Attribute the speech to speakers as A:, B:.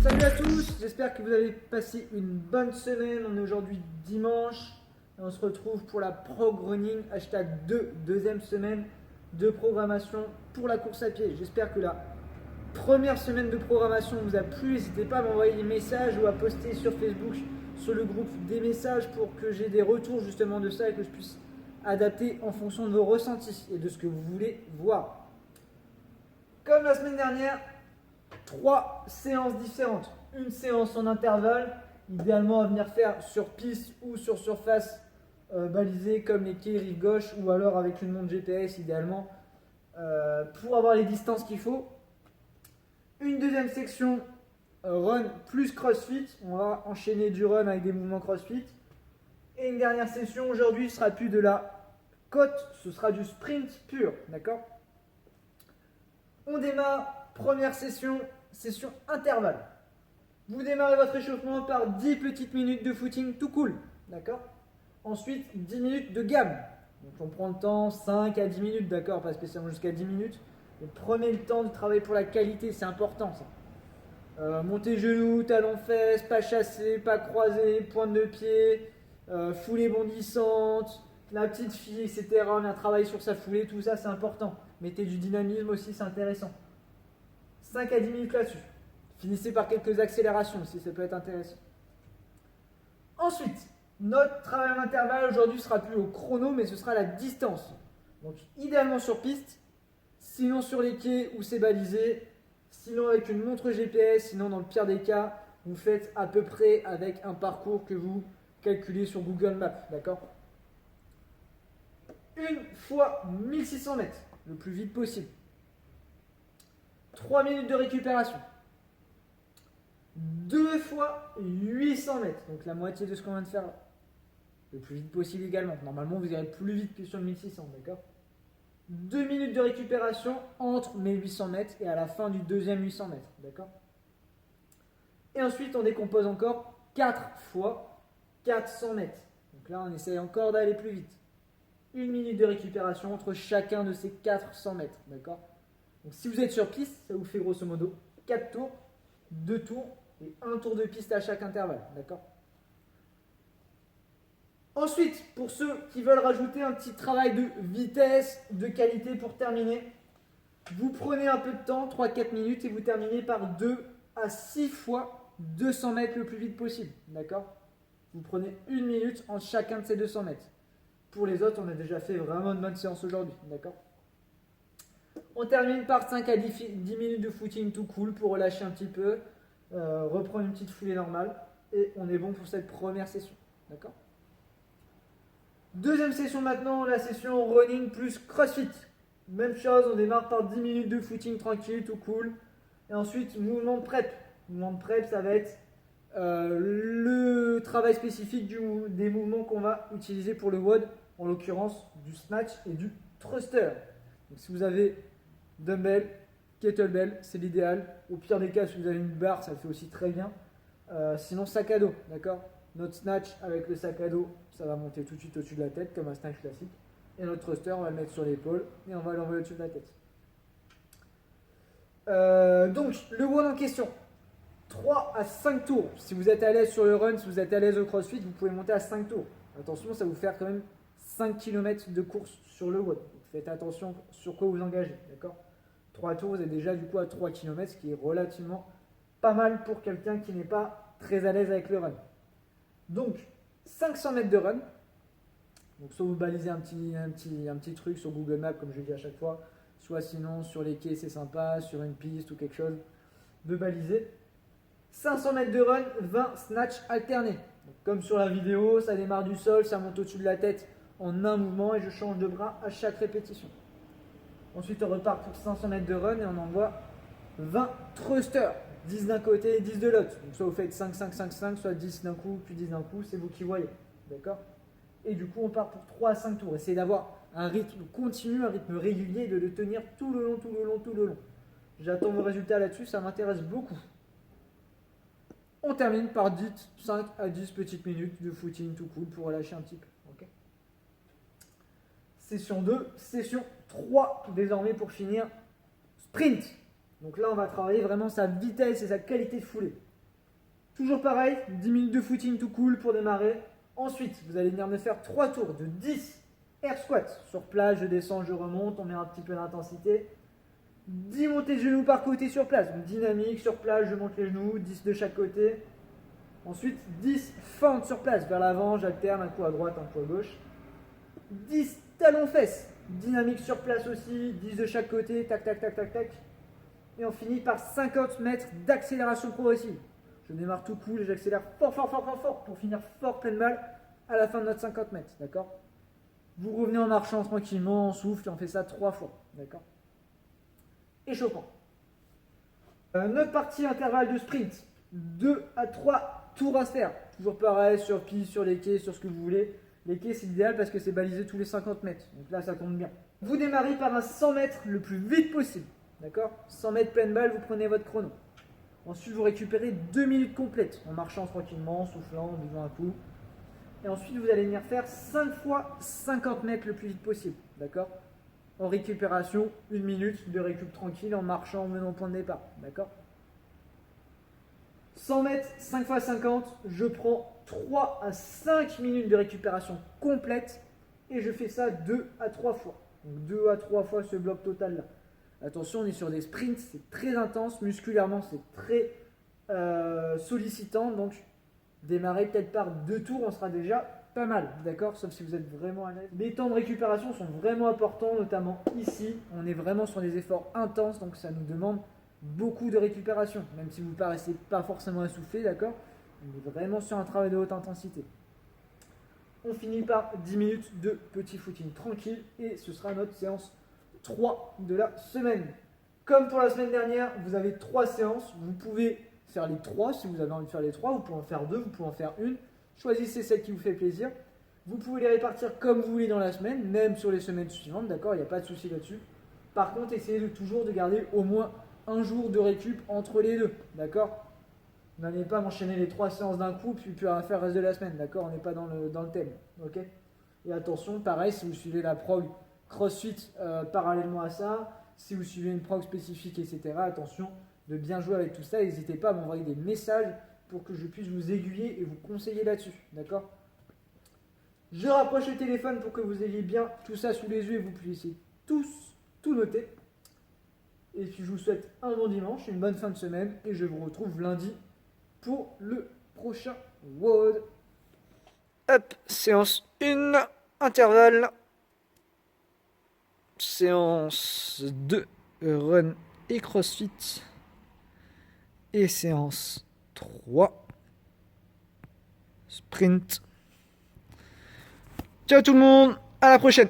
A: Salut à tous, j'espère que vous avez passé une bonne semaine. On est aujourd'hui dimanche et on se retrouve pour la prog running hashtag 2, deuxième semaine de programmation pour la course à pied. J'espère que la première semaine de programmation vous a plu. N'hésitez pas à m'envoyer des messages ou à poster sur Facebook, sur le groupe des messages pour que j'ai des retours justement de ça et que je puisse adapter en fonction de vos ressentis et de ce que vous voulez voir. Comme la semaine dernière, 3 séances différentes. Une séance en intervalle, idéalement à venir faire sur piste ou sur surface balisée comme les quais rive gauche ou alors avec une montre GPS idéalement pour avoir les distances qu'il faut. Une deuxième section run plus crossfit, on va enchaîner du run avec des mouvements crossfit. Et une dernière session aujourd'hui ce sera plus de la côte, ce sera du sprint pur, d'accord? On démarre, première session, session intervalle. Vous démarrez votre échauffement par 10 petites minutes de footing tout cool, d'accord? Ensuite, 10 minutes de gamme. Donc on prend le temps, 5 à 10 minutes, d'accord? Pas spécialement jusqu'à 10 minutes. Mais prenez le temps de travailler pour la qualité, c'est important ça. Montez genoux, talons fesses, pas chassés, pas croisés, pointe de pied, foulée bondissante, la petite fille, etc. On a travaillé sur sa foulée, tout ça c'est important. Mettez du dynamisme aussi, c'est intéressant. 5 à 10 minutes là-dessus. Finissez par quelques accélérations aussi, ça peut être intéressant. Ensuite, notre travail en intervalle aujourd'hui sera plus au chrono, mais ce sera la distance. Donc idéalement sur piste, sinon sur les quais où c'est balisé, sinon avec une montre GPS, sinon dans le pire des cas, vous faites à peu près avec un parcours que vous calculez sur Google Maps, d'accord? Une fois 1600 mètres, le plus vite possible. 3 minutes de récupération. 2 fois 800 mètres, donc la moitié de ce qu'on vient de faire là. Le plus vite possible également. Normalement, vous irez plus vite que sur le 1600, d'accord? 2 minutes de récupération entre mes 800 mètres et à la fin du deuxième 800 mètres, d'accord? Et ensuite, on décompose encore 4 fois 400 mètres. Donc là, on essaye encore d'aller plus vite. 1 minute de récupération entre chacun de ces 400 mètres, d'accord? Donc si vous êtes sur piste, ça vous fait grosso modo 4 tours, 2 tours et 1 tour de piste à chaque intervalle, d'accord? Ensuite, pour ceux qui veulent rajouter un petit travail de vitesse, de qualité pour terminer, vous prenez un peu de temps, 3-4 minutes, et vous terminez par 2 à 6 fois 200 mètres le plus vite possible, d'accord? Vous prenez 1 minute entre chacun de ces 200 mètres. Pour les autres, on a déjà fait vraiment une bonne séance aujourd'hui, d'accord? On termine par 5 à 10 minutes de footing tout cool pour relâcher un petit peu, reprendre une petite foulée normale, et on est bon pour cette première session, d'accord? Deuxième session maintenant, la session running plus crossfit. Même chose, on démarre par 10 minutes de footing tranquille, tout cool. Et ensuite, mouvement de prep. Mouvement de prep, ça va être le travail spécifique des mouvements qu'on va utiliser pour le WOD, en l'occurrence du snatch et du thruster. Donc si vous avez dumbbell, kettlebell, c'est l'idéal. Au pire des cas, si vous avez une barre, ça le fait aussi très bien. Sinon, sac à dos, d'accord? Notre snatch avec le sac à dos, ça va monter tout de suite au-dessus de la tête, comme un snatch classique. Et notre thruster, on va le mettre sur l'épaule et on va l'envoyer au-dessus de la tête. Donc, le WOD en question, 3 à 5 tours. Si vous êtes à l'aise sur le run, si vous êtes à l'aise au crossfit, vous pouvez monter à 5 tours. Attention, ça va vous faire quand même 5 km de course sur le WOD. Donc, faites attention sur quoi vous engagez, d'accord? 3 tours, vous êtes déjà du coup à 3 km, ce qui est relativement pas mal pour quelqu'un qui n'est pas très à l'aise avec le run. Donc, 500 mètres de run. Donc, soit vous balisez un petit truc sur Google Maps, comme je dis à chaque fois, soit sinon sur les quais, c'est sympa, sur une piste ou quelque chose, de baliser. 500 mètres de run, 20 snatch alternés. Donc, comme sur la vidéo, ça démarre du sol, ça monte au-dessus de la tête en un mouvement et je change de bras à chaque répétition. Ensuite, on repart pour 500 mètres de run et on envoie 20 thrusters. 10 d'un côté et 10 de l'autre. Donc soit vous faites 5, 5, 5, 5, soit 10 d'un coup, puis 10 d'un coup, c'est vous qui voyez. D'accord? Et du coup, on part pour 3 à 5 tours. Essayez d'avoir un rythme continu, un rythme régulier, de le tenir tout le long, tout le long, tout le long. J'attends vos résultats là-dessus, ça m'intéresse beaucoup. On termine par 5 à 10 petites minutes de footing tout cool pour relâcher un petit peu. Okay, session 2, session 3 désormais pour finir. Sprint. Donc là, on va travailler vraiment sa vitesse et sa qualité de foulée. Toujours pareil, 10 minutes de footing tout cool pour démarrer. Ensuite, vous allez venir me faire 3 tours de 10 air squats. Sur place, je descends, je remonte, on met un petit peu d'intensité. 10 montées de genoux par côté sur place. Donc dynamique, sur place, je monte les genoux, 10 de chaque côté. Ensuite, 10 fentes sur place, vers l'avant, j'alterne un coup à droite, un coup à gauche. 10 talons-fesses, dynamique sur place aussi, 10 de chaque côté, tac, tac, tac, tac, tac. Et on finit par 50 mètres d'accélération progressive. Je démarre tout cool et j'accélère fort, fort, fort, fort, fort pour finir fort pleine balle à la fin de notre 50 mètres, d'accord? Vous revenez en marchant tranquillement, on souffle et on fait ça 3 fois, d'accord? Échauffement. Notre partie intervalle de sprint, 2 à 3 tours à se faire. Toujours pareil, sur piste, sur les quais, sur ce que vous voulez. Les quais, c'est idéal parce que c'est balisé tous les 50 mètres. Donc là, ça compte bien. Vous démarrez par un 100 mètres le plus vite possible. D'accord? 100 mètres pleine balle, vous prenez votre chrono. Ensuite, vous récupérez 2 minutes complètes en marchant tranquillement, en soufflant, en buvant un coup. Et ensuite, vous allez venir faire 5 fois 50 mètres le plus vite possible. D'accord? En récupération, 1 minute de récup tranquille en marchant en menant au point de départ. D'accord? 100 mètres, 5 fois 50, je prends 3 à 5 minutes de récupération complète et je fais ça 2 à 3 fois. Donc 2 à 3 fois ce bloc total là. Attention, on est sur des sprints, c'est très intense, musculairement c'est très sollicitant, donc démarrer peut-être par 2 tours, on sera déjà pas mal, d'accord? Sauf si vous êtes vraiment à l'aise. Les temps de récupération sont vraiment importants, notamment ici, on est vraiment sur des efforts intenses, donc ça nous demande beaucoup de récupération, même si vous ne paraissez pas forcément essoufflé, d'accord? On est vraiment sur un travail de haute intensité. On finit par 10 minutes de petit footing tranquille et ce sera notre séance 3 de la semaine. Comme pour la semaine dernière, vous avez 3 séances. Vous pouvez faire les 3 si vous avez envie de faire les 3. Vous pouvez en faire 2, vous pouvez en faire une. Choisissez celle qui vous fait plaisir. Vous pouvez les répartir comme vous voulez dans la semaine, même sur les semaines suivantes, d'accord? Il n'y a pas de souci là-dessus. Par contre, essayez toujours de garder au moins un jour de récup entre les deux, d'accord? N'allez pas m'enchaîner les 3 séances d'un coup, puis rien faire le reste de la semaine, d'accord? On n'est pas dans le thème, ok? Et attention, pareil, si vous suivez la prog CrossFit parallèlement à ça, si vous suivez une prog spécifique, etc., attention de bien jouer avec tout ça. N'hésitez pas à m'envoyer des messages pour que je puisse vous aiguiller et vous conseiller là-dessus, d'accord? Je rapproche le téléphone pour que vous ayez bien tout ça sous les yeux et vous puissiez tous tout noter. Et puis je vous souhaite un bon dimanche, une bonne fin de semaine et je vous retrouve lundi pour le prochain WOD. Hop, séance 1, intervalle. Séance 2, run et crossfit. Et séance 3, sprint. Ciao tout le monde, à la prochaine.